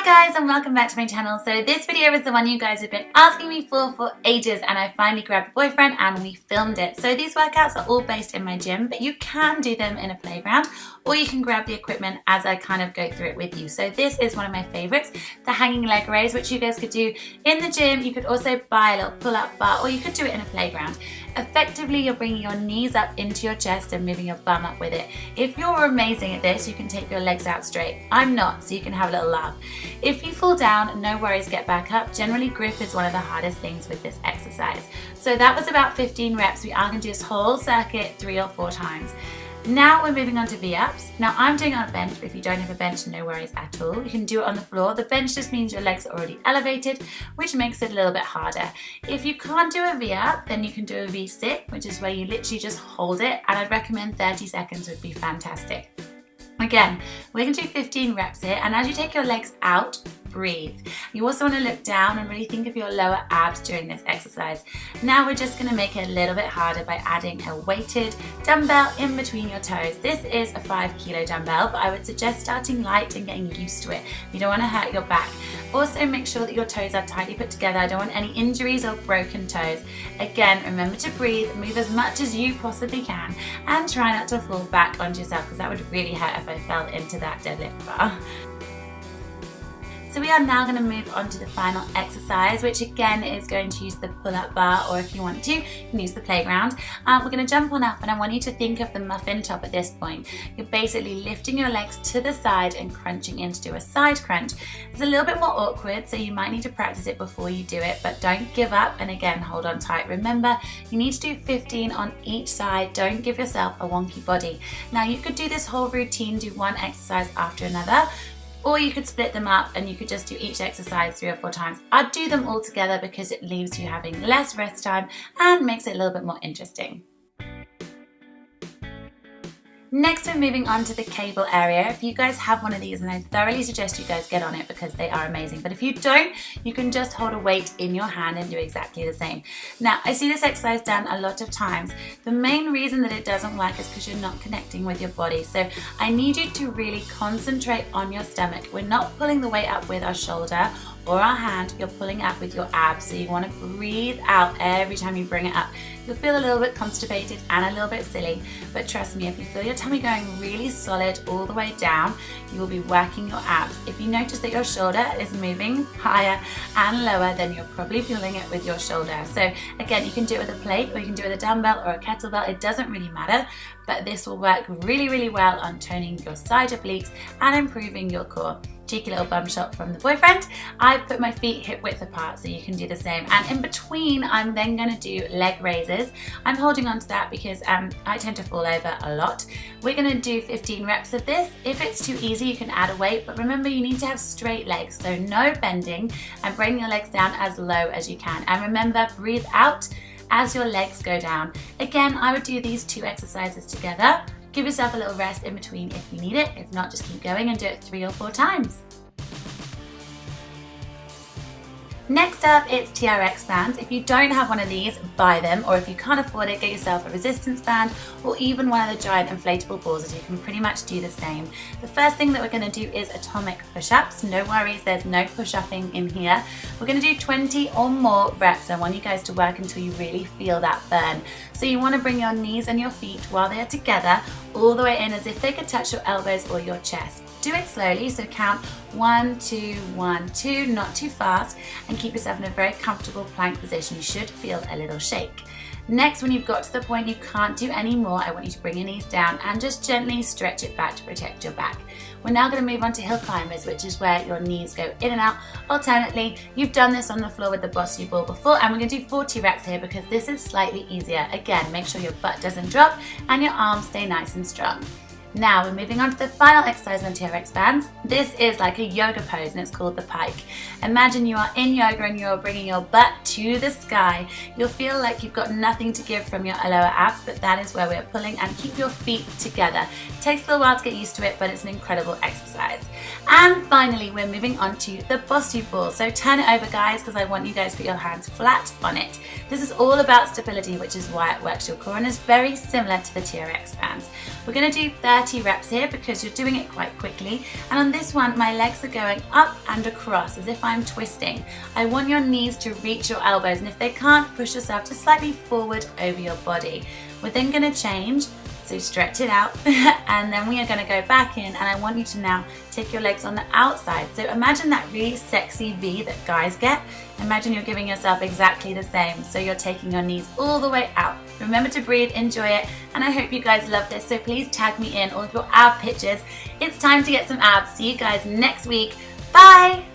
Hi guys, and welcome back to my channel. So this video is the one you guys have been asking me for ages, and I finally grabbed a boyfriend and we filmed it. So these workouts are all based in my gym, but you can do them in a playground or you can grab the equipment as I kind of go through it with you. So this is one of my favorites, the hanging leg raise, which you guys could do in the gym. You could also buy a little pull-up bar or you could do it in a playground. Effectively, you're bringing your knees up into your chest and moving your bum up with it. If you're amazing at this, you can take your legs out straight. I'm not, so you can have a little laugh. If you fall down, no worries, get back up. Generally, grip is one of the hardest things with this exercise. So that was about 15 reps. We are going to do this whole circuit 3 or 4 times. Now we're moving on to V-ups. Now I'm doing it on a bench, but if you don't have a bench, no worries at all. You can do it on the floor. The bench just means your legs are already elevated, which makes it a little bit harder. If you can't do a V-up, then you can do a V-sit, which is where you literally just hold it, and I'd recommend 30 seconds would be fantastic. Again, we're going to do 15 reps here, and as you take your legs out, breathe. You also want to look down and really think of your lower abs during this exercise. Now we're just going to make it a little bit harder by adding a weighted dumbbell in between your toes. This is a 5 kilo dumbbell, but I would suggest starting light and getting used to it. You don't want to hurt your back. Also make sure that your toes are tightly put together. I don't want any injuries or broken toes. Again, remember to breathe, move as much as you possibly can, and try not to fall back onto yourself, because that would really hurt if I fell into that deadlift bar. So we are now going to move on to the final exercise, which again is going to use the pull-up bar, or if you want to, you can use the playground. We're going to jump on up, and I want you to think of the muffin top at this point. You're basically lifting your legs to the side and crunching in to do a side crunch. It's a little bit more awkward, so you might need to practice it before you do it, but don't give up, and again, hold on tight. Remember, you need to do 15 on each side. Don't give yourself a wonky body. Now you could do this whole routine, do one exercise after another, or you could split them up and you could just do each exercise 3 or 4 times. I'd do them all together because it leaves you having less rest time and makes it a little bit more interesting. Next, we're moving on to the cable area. If you guys have one of these, and I thoroughly suggest you guys get on it because they are amazing. But if you don't, you can just hold a weight in your hand and do exactly the same. Now, I see this exercise done a lot of times. The main reason that it doesn't work is because you're not connecting with your body. So I need you to really concentrate on your stomach. We're not pulling the weight up with our shoulder or our hand, you're pulling up with your abs. So you want to breathe out every time you bring it up. You'll feel a little bit constipated and a little bit silly, but trust me, if you feel your tummy going really solid all the way down, you will be working your abs. If you notice that your shoulder is moving higher and lower, then you're probably pulling it with your shoulder. So again, you can do it with a plate, or you can do it with a dumbbell or a kettlebell. It doesn't really matter, but this will work really, really well on toning your side obliques and improving your core. Cheeky little bum shot from the boyfriend. I've put my feet hip width apart, so you can do the same. And in between, I'm then going to do leg raises. I'm holding on to that because I tend to fall over a lot. We're going to do 15 reps of this. If it's too easy, you can add a weight, but remember, you need to have straight legs, so no bending, and bring your legs down as low as you can. And remember, breathe out as your legs go down. Again, I would do these 2 exercises together. Give yourself a little rest in between if you need it. If not, just keep going and do it 3 or 4 times. Next up, it's TRX bands. If you don't have one of these, buy them, or if you can't afford it, get yourself a resistance band or even one of the giant inflatable balls, as you can pretty much do the same. The first thing that we're going to do is atomic push-ups. No worries, there's no push-upping in here. We're going to do 20 or more reps. I want you guys to work until you really feel that burn. So you want to bring your knees and your feet while they are together all the way in, as if they could touch your elbows or your chest. Do it slowly, so count 1, 2, 1, 2, not too fast, and keep yourself in a very comfortable plank position. You should feel a little shake. Next, when you've got to the point you can't do any more, I want you to bring your knees down and just gently stretch it back to protect your back. We're now going to move on to hill climbers, which is where your knees go in and out alternately. You've done this on the floor with the bossy ball before, and we're going to do 40 reps here because this is slightly easier. Again, make sure your butt doesn't drop and your arms stay nice and strong. Now we're moving on to the final exercise on TRX bands. This is like a yoga pose, and it's called the pike. Imagine you are in yoga and you're bringing your butt to the sky. You'll feel like you've got nothing to give from your lower abs, but that is where we're pulling, and keep your feet together. It takes a little while to get used to it, but it's an incredible exercise. And finally, we're moving on to the bossy ball. So turn it over, guys, because I want you guys to put your hands flat on it. This is all about stability, which is why it works your core and is very similar to the TRX bands. We're going to do 30 30 reps here because you're doing it quite quickly. And on this one, my legs are going up and across as if I'm twisting. I want your knees to reach your elbows, and if they can't, push yourself just slightly forward over your body. We're then going to change. So stretch it out and then we are going to go back in, and I want you to now take your legs on the outside. So imagine that really sexy V that guys get. Imagine you're giving yourself exactly the same. So you're taking your knees all the way out. Remember to breathe, enjoy it, and I hope you guys love this. So please tag me in all of your ab pictures. It's time to get some abs. See you guys next week. Bye!